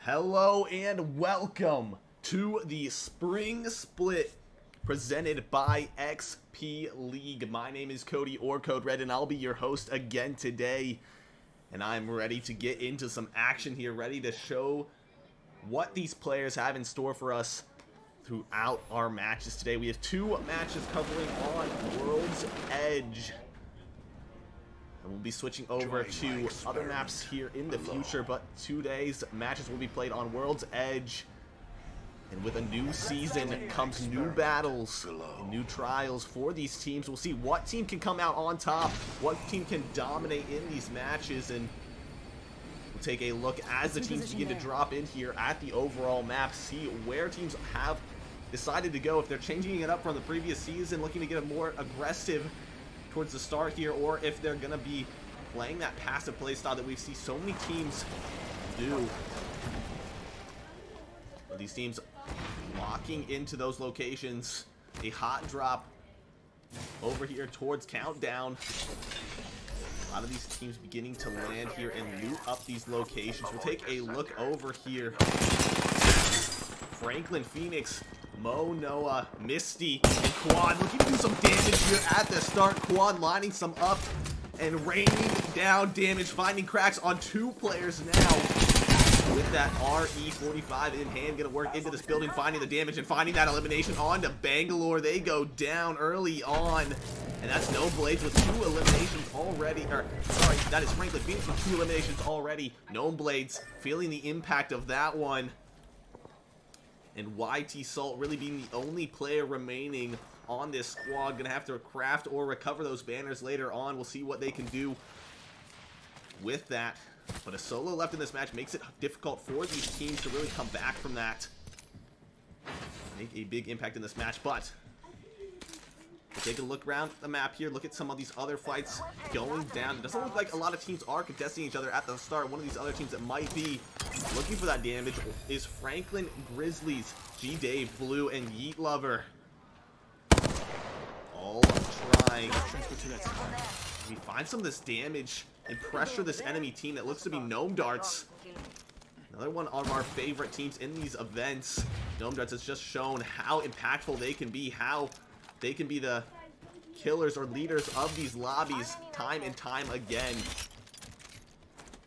Hello and welcome to the Spring Split presented by XP League. My name is Cody or Code Red and I'll be your host again today. And I'm ready to get into some action here, ready to show what these players have in store for us throughout our matches today. We have two matches covering on World's Edge. And we'll be switching over to other maps here in the future, but today's matches will be played on World's Edge. And with a new season comes new battles and new trials for these teams. We'll see what team can come out on top, what team can dominate in these matches, and we'll take a look as the teams begin to drop in here at the overall map, see where teams have decided to go, if they're changing it up from the previous season, looking to get a more aggressive towards the start here, or if they're going to be playing that passive play style that we see so many teams do. These teams locking into those locations. A hot drop over here towards Countdown. A lot of these teams beginning to land here and loot up these locations. We'll take a look over here. Franklin, Phoenix, Mo, Noah, Misty, and Quad looking to do some damage here at the start. Quad lining some up and raining down damage, finding cracks on two players now. With that RE45 in hand, gonna work into this building, finding the damage and finding that elimination onto Bangalore. They go down early on, and that's No Blades with two eliminations already. Or sorry, that is Franklin Phoenix with two eliminations already. No Blades feeling the impact of that one. And YT Salt really being the only player remaining on this squad. Gonna have to craft or recover those banners later on. We'll see what they can do with that. But a solo left in this match makes it difficult for these teams to really come back from that. Make a big impact in this match, but we'll take a look around the map here, look at some of these other fights going down. It doesn't look like a lot of teams are contesting each other at the start. One of these other teams that might be looking for that damage is Franklin Grizzlies, G-Dave, Blue, and Yeet Lover. All trying. We find some of this damage and pressure this enemy team that looks to be Gnome Darts. Another one of our favorite teams in these events. Gnome Darts has just shown how impactful they can be, how they can be the killers or leaders of these lobbies time and time again.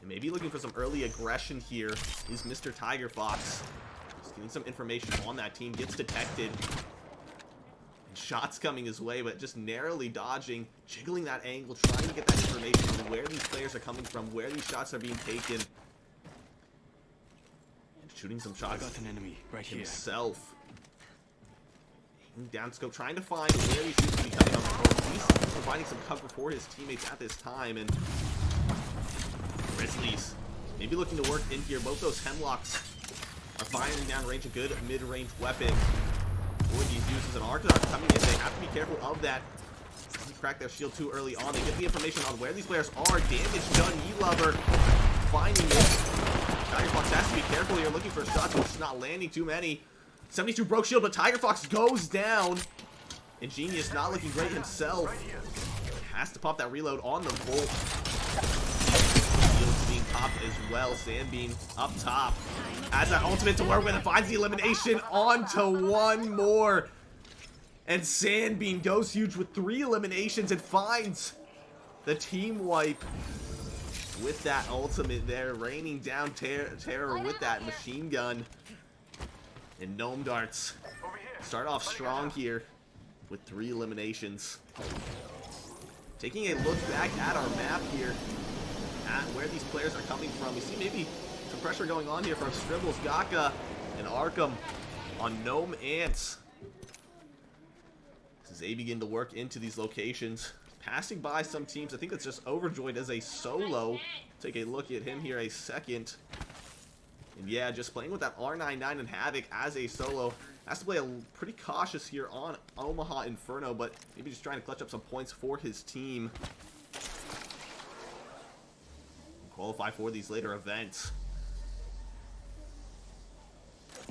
And maybe looking for some early aggression here is Mr. Tiger Fox. Just getting some information on that team, gets detected. Shots coming his way, but just narrowly dodging, jiggling that angle, trying to get that information on where these players are coming from, where these shots are being taken. And shooting some shots. I got an enemy right himself. Down scope, trying to find where he seems to be coming from. He's providing some cover for his teammates at this time, and Grizzlies maybe looking to work in here. Both those Hemlocks are firing down range, a good mid-range weapon. These uses an arc coming in. They have to be careful of that. Crack their shield too early on. They get the information on where these players are. Damage done. Ye-Lover finding it. Tiger Fox has to be careful here, looking for shots, but just not landing too many. 72 broke shield, but Tiger Fox goes down. Ingenious not looking great himself. Has to pop that reload on the Volt. Shield's being popped as well. Sandbeam up top. Has that ultimate to work with and finds the elimination onto one more. And Sandbeam goes huge with 3 eliminations and finds the team wipe with that ultimate there, raining down terror with that machine gun. And Gnome Darts start off strong here with 3 eliminations. Taking a look back at our map here, at where these players are coming from, we see maybe some pressure going on here from Stribbles, Gaka, and Arkham on Gnome Ants. As they begin to work into these locations, passing by some teams. I think it's just Overjoyed as a solo. Take a look at him here a second. And yeah, just playing with that R99 and Havoc as a solo. Has to play pretty cautious here on Omaha Inferno, but maybe just trying to clutch up some points for his team. Qualify for these later events.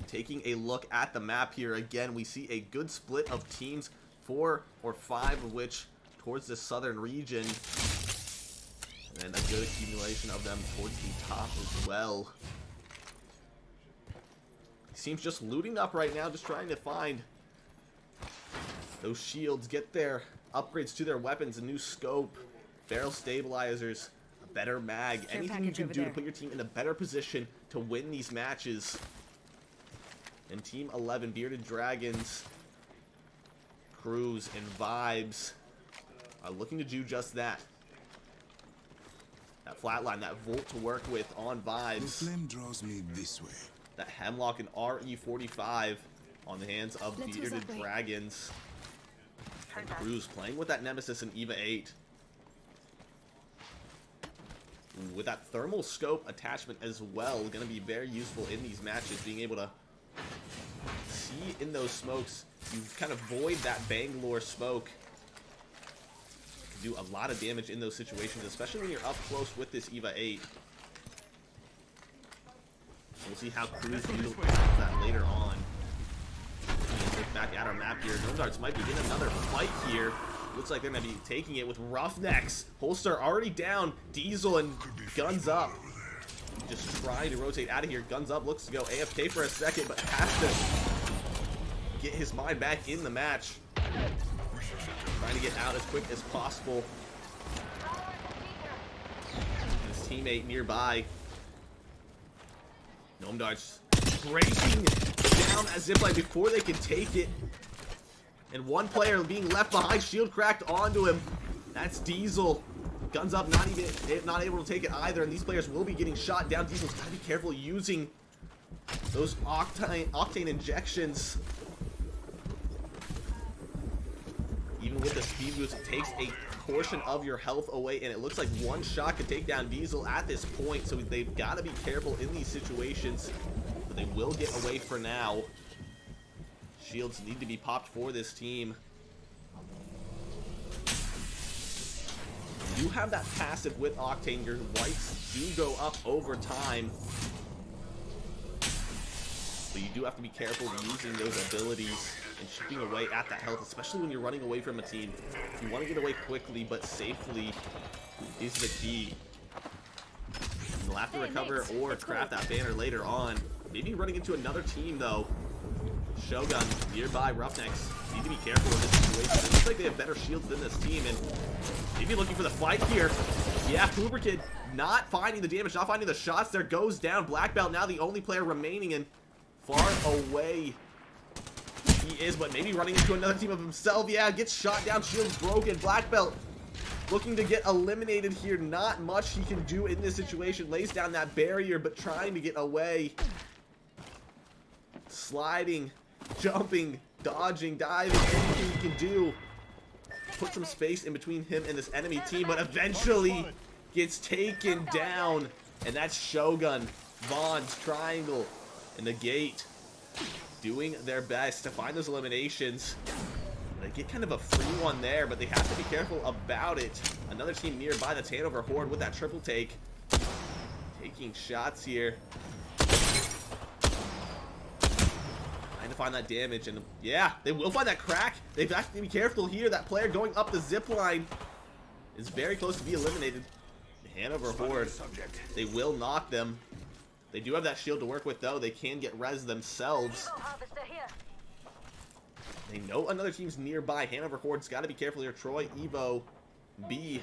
Taking a look at the map here again, we see a good split of teams, 4 or 5 of which towards the southern region, and a good accumulation of them towards the top as well. Seems just looting up right now, just trying to find those shields, get their upgrades to their weapons, a new scope, barrel stabilizers, a better mag, anything you can do to put your team in a better position to win these matches. And Team 11, Bearded Dragons, Crews, and Vibes are looking to do just that. That flatline, that Volt to work with on Vibes. The flame draws me this way. That Hemlock and RE45 on the hands of Bearded Dragons. And Crews playing with that Nemesis and EVA 8. With that thermal scope attachment as well, going to be very useful in these matches, being able to see in those smokes. You kind of void that Bangalore smoke. Do a lot of damage in those situations, especially when you're up close with this EVA 8. We'll see how Crews utilizes that later on. Look back at our map here. Gnome Darts might be in another fight here. Looks like they're going to be taking it with Roughnecks. Holster already down. Diesel and Guns Up. Just trying to rotate out of here. Guns Up looks to go AFK for a second, but has to get his mind back in the match. Trying to get out as quick as possible. His teammate nearby. Gnome Darts breaking down a zipline before they can take it. And one player being left behind, shield cracked onto him. That's Diesel. Guns Up, not able to take it either, and these players will be getting shot down. Diesel's gotta be careful using those octane injections. Even with the speed boost, it takes a portion of your health away, and it looks like one shot could take down Diesel at this point, so they've got to be careful in these situations. But they will get away for now. Shields need to be popped for this team. You have that passive with Octane. Your whites do go up over time. But you do have to be careful using those abilities and chipping away at that health, especially when you're running away from a team. You want to get away quickly but safely is the key. You'll have to recover or craft that banner later on. Maybe running into another team though. Shogun, nearby Roughnecks. Need to be careful in this situation. It looks like they have better shields than this team, and maybe looking for the fight here. Yeah, Cooper Kid not finding the damage, not finding the shots. There goes down. Black Belt now the only player remaining, and far away he is, but maybe running into another team of himself. Yeah, gets shot down, shields broken. Black Belt looking to get eliminated here. Not much he can do in this situation. Lays down that barrier, but trying to get away. Sliding, jumping, dodging, diving, anything he can do. Put some space in between him and this enemy team, but eventually gets taken down. And that's Shogun, Vaughn's Triangle, and the Gate doing their best to find those eliminations. They get kind of a free one there, but they have to be careful about it. Another team nearby, that's Hanover Horde with that triple take. Taking shots here. Trying to find that damage, and yeah, they will find that crack. They've got to be careful here. That player going up the zip line is very close to be eliminated. The Hanover Horde, they will knock them. They do have that shield to work with though. They can get res themselves. They know another team's nearby. Hanover Horde's got to be careful here. Troy, Evo, B,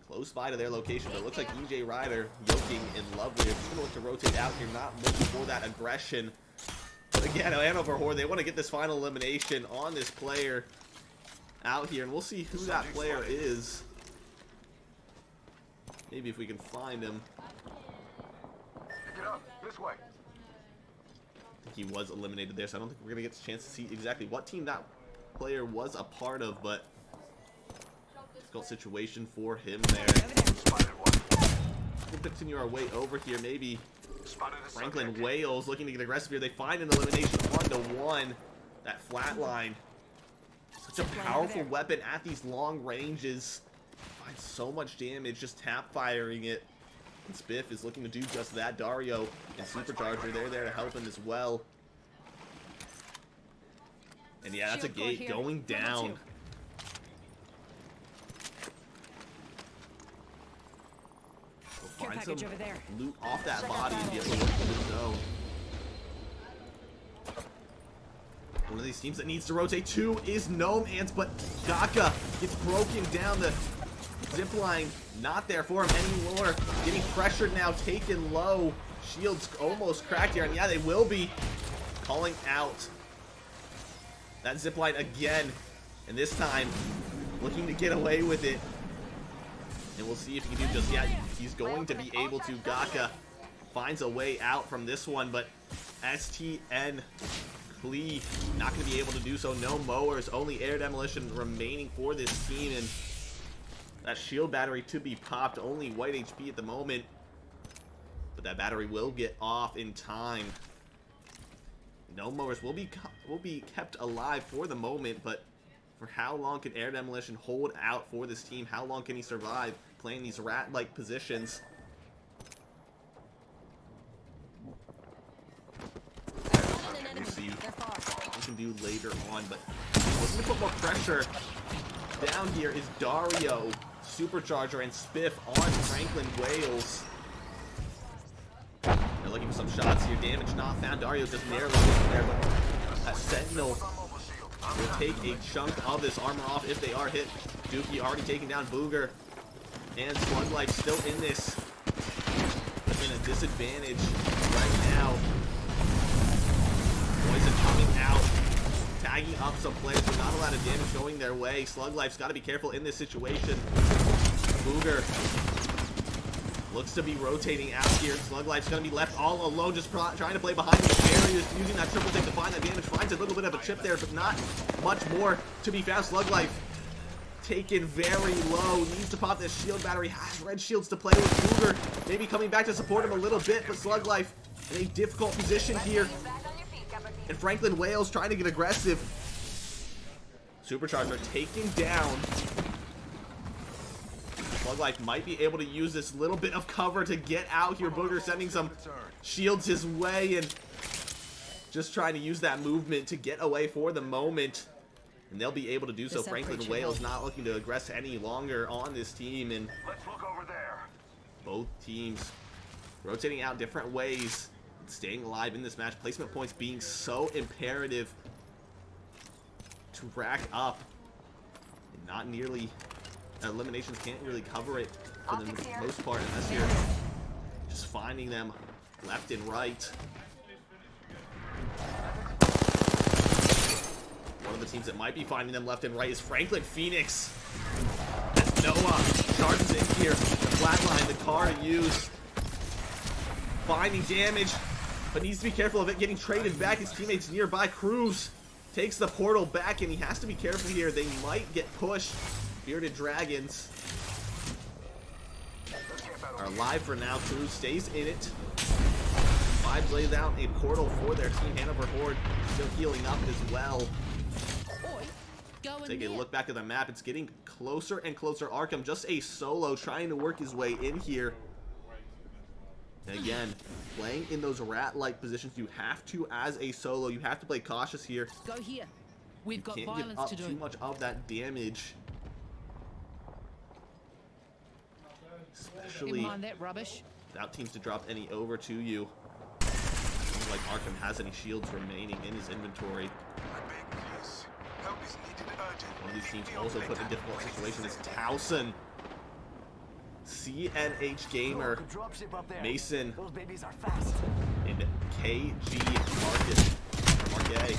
close by to their location. But it looks like EJ Ryder, Yoking, and Lovely are just going to look to rotate out here, not looking for that aggression. But again, Hanover Horde, they want to get this final elimination on this player out here. And we'll see who that player is. Maybe if we can find him. Get up, this way. He was eliminated there, so I don't think we're going to get a chance to see exactly what team that player was a part of, but difficult situation for him there. We'll continue our way over here. Maybe Franklin Wales looking to get aggressive here. They find an elimination 1-1. That flatline. Such a powerful weapon at these long ranges. Finds so much damage just tap firing it. And Spiff is looking to do just that. Dario and Supercharger, they're there to help him as well. And yeah, that's a Gate going down. We'll find some loot off that body and be able to work through the zone. One of these teams that needs to rotate too is Gnome Ants, but Gaka gets broken down. The zip line not there for him anymore. Getting pressured now, taken low. Shields almost cracked here, and yeah, they will be calling out that zip line again, and this time looking to get away with it. And we'll see if he can do just yet. He's going to be able to. Gaka finds a way out from this one, but STN Klee not going to be able to do so. No mowers, only air demolition remaining for this team, and that shield battery to be popped. Only white HP at the moment, but that battery will get off in time. No mowers will be kept alive for the moment, but for how long can air demolition hold out for this team? How long can he survive playing these rat-like positions? We'll see what we can do later on, but looking to put more pressure down here is Dario, Supercharger, and Spiff on Franklin Wales. They're looking for some shots here. Damage not found. Dario just narrowly getting there, but that Sentinel will take a chunk of this armor off if they are hit. Dookie already taking down Booger, and Slug Life still in this. In a disadvantage right now. Poison coming out, tagging up some players, but not a lot of damage going their way. Slug Life's got to be careful in this situation. Booger looks to be rotating out here. Slug Life's going to be left all alone, just trying to play behind the barriers, using that triple take to find that damage. Finds a little bit of a chip there, but not much more to be found. Slug Life taken very low, needs to pop this shield battery, has red shields to play with. Booger maybe coming back to support him a little bit, but Slug Life in a difficult position here. And Franklin Wales trying to get aggressive. Supercharger taken down. Slug Life might be able to use this little bit of cover to get out here. Booger sending some shields his way and just trying to use that movement to get away for the moment. And they'll be able to do so. Franklin Wales not looking to aggress any longer on this team. And Let's look over there. both teams rotating out different ways, staying alive in this match. Placement points being so imperative to rack up. And not nearly, eliminations can't really cover it for the most part unless you're just finding them left and right. One of the teams that might be finding them left and right is Franklin Phoenix. As Noah charges in here, the flatline, the car to use. Finding damage, but needs to be careful of it getting traded back. His teammates nearby. Cruz takes the portal back, and he has to be careful here. They might get pushed. Bearded Dragons are alive for now. Cruz stays in it. Vibes lays out a portal for their team. Hanover Horde still healing up as well. Take a look back at the map. It's getting closer and closer. Arkham just a solo trying to work his way in here. And again, playing in those rat-like positions, you have to, as a solo, you have to play cautious here. Go here. We've got Can't give violence up to do. too much of that damage. Especially Mind that rubbish. without teams to drop any over to you. Seems like Arkham has any shields remaining in his inventory. I beg, please. Help is needed urgently. One of these teams also put in a difficult situation is Towson. CNH Gamer, Dropship up there. Mason, Those babies are fast. and KG Market.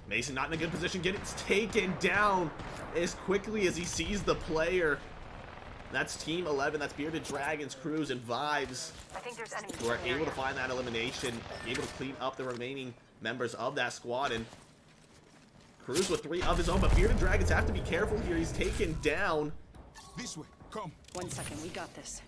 Mason not in a good position, gets taken down as quickly as he sees the player. That's Team 11, that's Bearded Dragons, Cruz, and Vibes, I think there's enemies who are in the able to area. find that elimination, able to clean up the remaining members of that squad. And Cruz with 3 of his own, but Bearded Dragons have to be careful here. He's taken down. This way. Come. 1 second, we got this.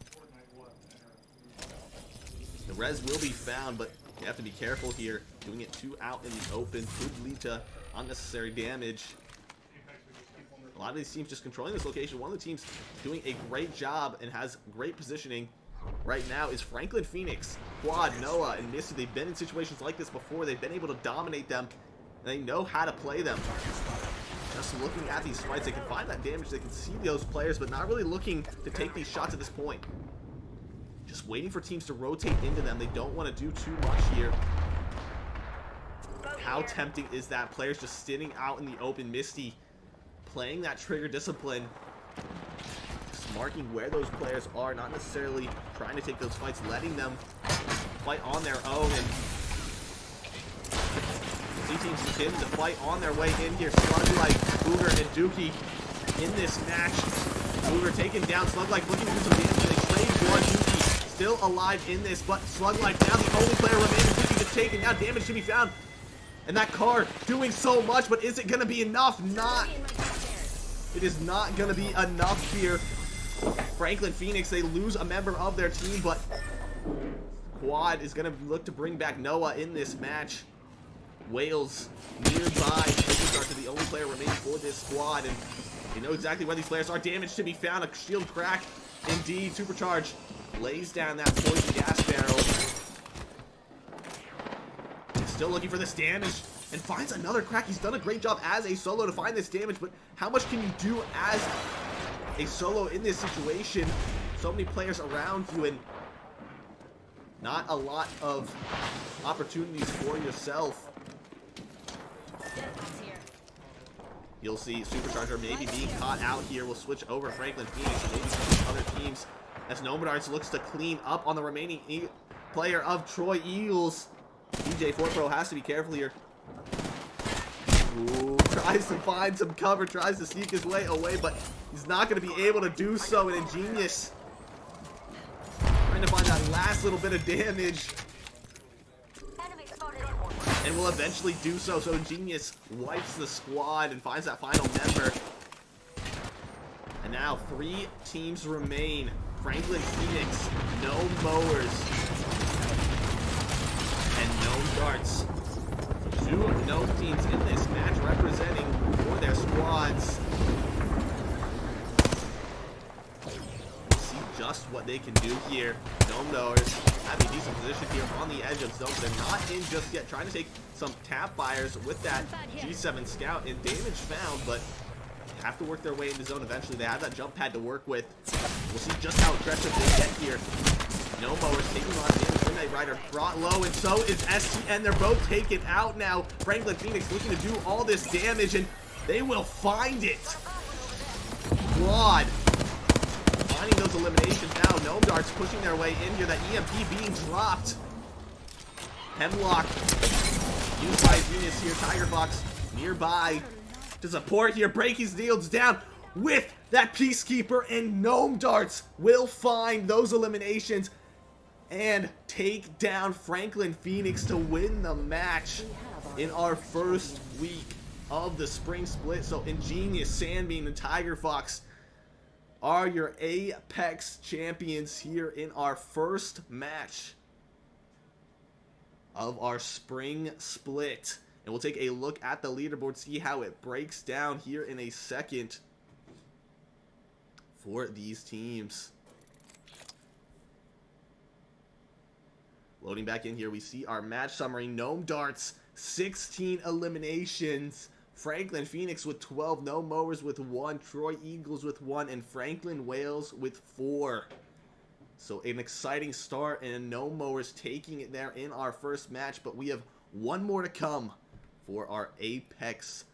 The res will be found, but you have to be careful here. Doing it too out in the open could lead to unnecessary damage. A lot of these teams just controlling this location. One of the teams doing a great job and has great positioning right now is Franklin Phoenix. Quad, Noah, and Misty. They've been in situations like this before. They've been able to dominate them, and they know how to play them. Just looking at these fights, they can find that damage. They can see those players, but not really looking to take these shots at this point. Just waiting for teams to rotate into them. They don't want to do too much here. how tempting is that? Players just sitting out in the open. Misty playing that trigger discipline. Just marking where those players are, not necessarily trying to take those fights, letting them fight on their own. And C teams continue to fight on their way in here. Slug like Booger and Dookie in this match. Booger taken down. Slug like looking to do some damage. They trade one. Dookie still alive in this, but Slug like now the only player remaining. Dookie gets taken down. Damage to be found. And that car doing so much, but is it going to be enough? Not. It is not going to be enough here. Franklin Phoenix, they lose a member of their team, but Quad is going to look to bring back Noah in this match. Wales nearby. Supercharge are the only player remaining for this squad, and they know exactly where these players are. Damage to be found. A shield crack. Indeed, Supercharge lays down that poison gas barrel. He's still looking for this damage and finds another crack. He's done a great job as a solo to find this damage, but how much can you do as a solo in this situation? So many players around you and not a lot of opportunities for yourself. You'll see Supercharger maybe being caught out here. We'll switch over Franklin Phoenix and maybe some other teams as Nomadards looks to clean up on the remaining player of Troy Eagles. DJ 4Pro has to be careful here. Ooh, tries to find some cover, tries to sneak his way away, but he's not going to be able to do so. And Ingenious trying to find that last little bit of damage. And will eventually do so. So Ingenious wipes the squad and finds that final member. And now 3 teams remain. Franklin Phoenix, Gnome Mowers, and Gnome Darts. 2 Gnome teams in this match representing for their squads. We'll see just what they can do here. Gnome Mowers having a decent position here on the edge of zone. They're not in just yet. Trying to take some tap fires with that G7 Scout and damage found, but have to work their way into zone eventually. They have that jump pad to work with. We'll see just how aggressive they get here. Gnome Mowers taking a lot of damage. Midnight Rider brought low, and so is STN. They're both taken out now. Franklin Phoenix looking to do all this damage, and they will find it. Quad finding those eliminations now. Gnome Darts pushing their way in here. That EMP being dropped. Hemlock used by Venus here. Tiger Fox nearby to support here. Breaking Shields down with that Peacekeeper, and Gnome Darts will find those eliminations and take down Franklin Phoenix to win the match in our first week of the spring split. So Ingenious, Sandbeam, and Tiger Fox are your Apex champions here in our first match of our spring split. And we'll take a look at the leaderboard, see how it breaks down here in a second for these teams. Loading back in here, we see our match summary. Gnome Darts, 16 eliminations. Franklin Phoenix with 12. Gnome Mowers with 1. Troy Eagles with 1. And Franklin Wales with 4. So an exciting start, and Gnome Mowers taking it there in our first match. But we have one more to come for our Apex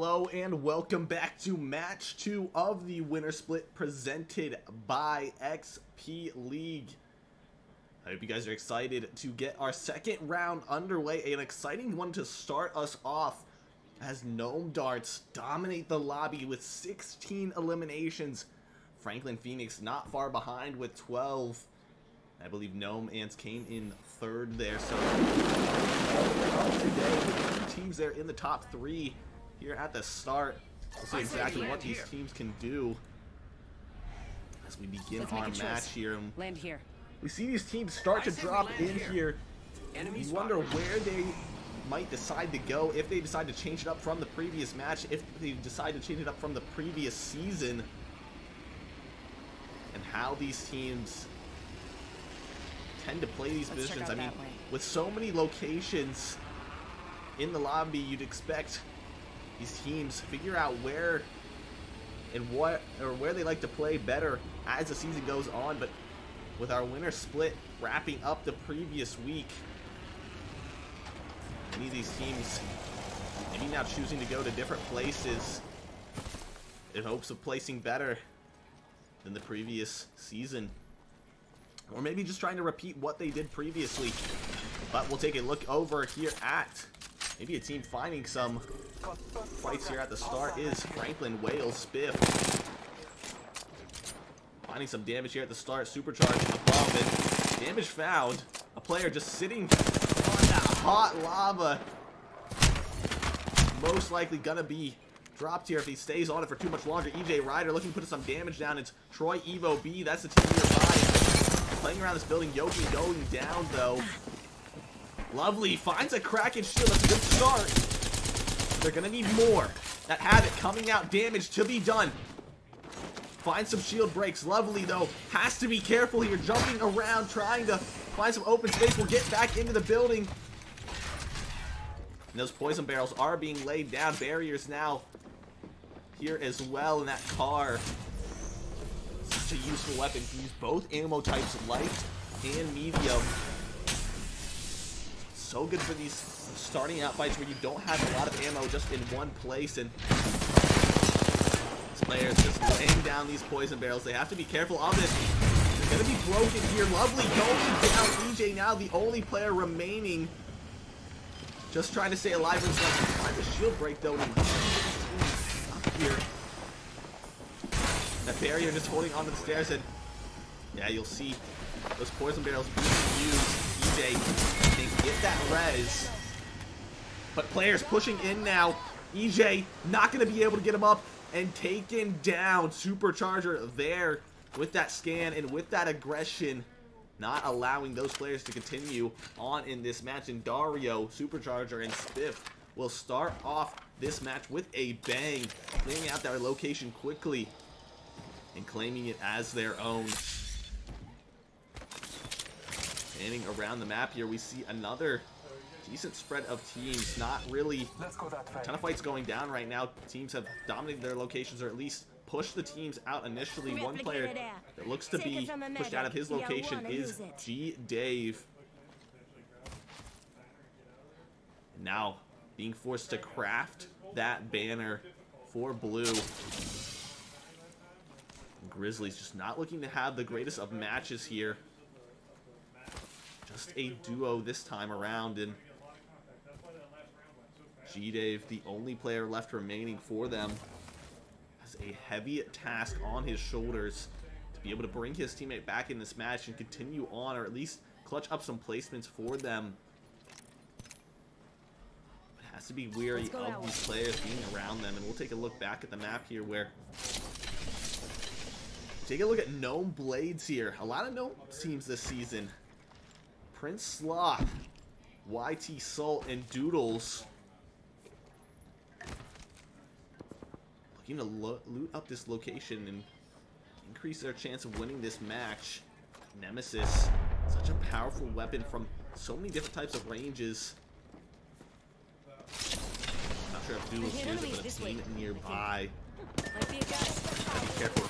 Hello and welcome back to match 2 of the winner split presented by XP League. I hope you guys are excited to get our second round underway. An exciting one to start us off as Gnome Darts dominate the lobby with 16 eliminations. Franklin Phoenix not far behind with 12. I believe Gnome Ants came in third there. So today with 2 teams there in the top 3 here at the start. We'll see exactly what these teams can do as we begin our match here. Land here. We see these teams start to drop in here. You wonder where they might decide to go, if they decide to change it up from the previous match, if they decide to change it up from the previous season, and how these teams tend to play these positions. I mean, with so many locations in the lobby, you'd expect these teams figure out where and what, or where they like to play better as the season goes on. But with our winner split wrapping up the previous week, many of these teams maybe now choosing to go to different places in hopes of placing better than the previous season, or maybe just trying to repeat what they did previously. But we'll take a look over here at maybe a team finding some fights here at the start. Is Franklin Wales Spiff finding some damage here at the start, supercharging above, and damage found. A player just sitting on that hot lava, most likely gonna be dropped here if he stays on it for too much longer. EJ Ryder looking to put some damage down. It's Troy Evo B, that's the team nearby, playing around this building. Yogi going down though. Lovely, finds a Kraken shield. That's a good start. They're gonna need more. That Havoc coming out, damage to be done. Find some shield breaks. Lovely though, has to be careful here, jumping around, trying to find some open space. We'll get back into the building. And those poison barrels are being laid down. Barriers now here as well in that car. Such a useful weapon. You can use both ammo types, light and medium. So good for these starting out fights where you don't have a lot of ammo just in one place. And this player is just laying down these poison barrels. They have to be careful of this. They're going to be broken here. Lovely going down. EJ now the only player remaining, just trying to stay alive. Find the shield break though. Up here. That barrier just holding onto the stairs, and yeah, you'll see those poison barrels being used. EJ, they get that res, but players pushing in now. EJ not going to be able to get him up and taken down. Supercharger there with that scan and with that aggression, not allowing those players to continue on in this match. And Dario, Supercharger, and Spiff will start off this match with a bang, clearing out their location quickly and claiming it as their own. Standing around the map here, we see another decent spread of teams. Not really a ton of fights going down right now. Teams have dominated their locations, or at least pushed the teams out initially. One player that looks to be pushed out of his location is G Dave. Now being forced to craft that banner for blue. Grizzlies just not looking to have the greatest of matches here. Just a duo this time around, and G-Dave, the only player left remaining for them, has a heavy task on his shoulders to be able to bring his teammate back in this match and continue on, or at least clutch up some placements for them. But has to be weary of these players being around them, and we'll take a look back at the map here where... Take a look at Gnome Blades here. A lot of Gnome teams this season. Prince Sloth, YT Salt, and Doodles looking to loot up this location and increase their chance of winning this match. Nemesis, such a powerful weapon from so many different types of ranges. Not sure if Doodles uses it, but a team nearby. Be careful.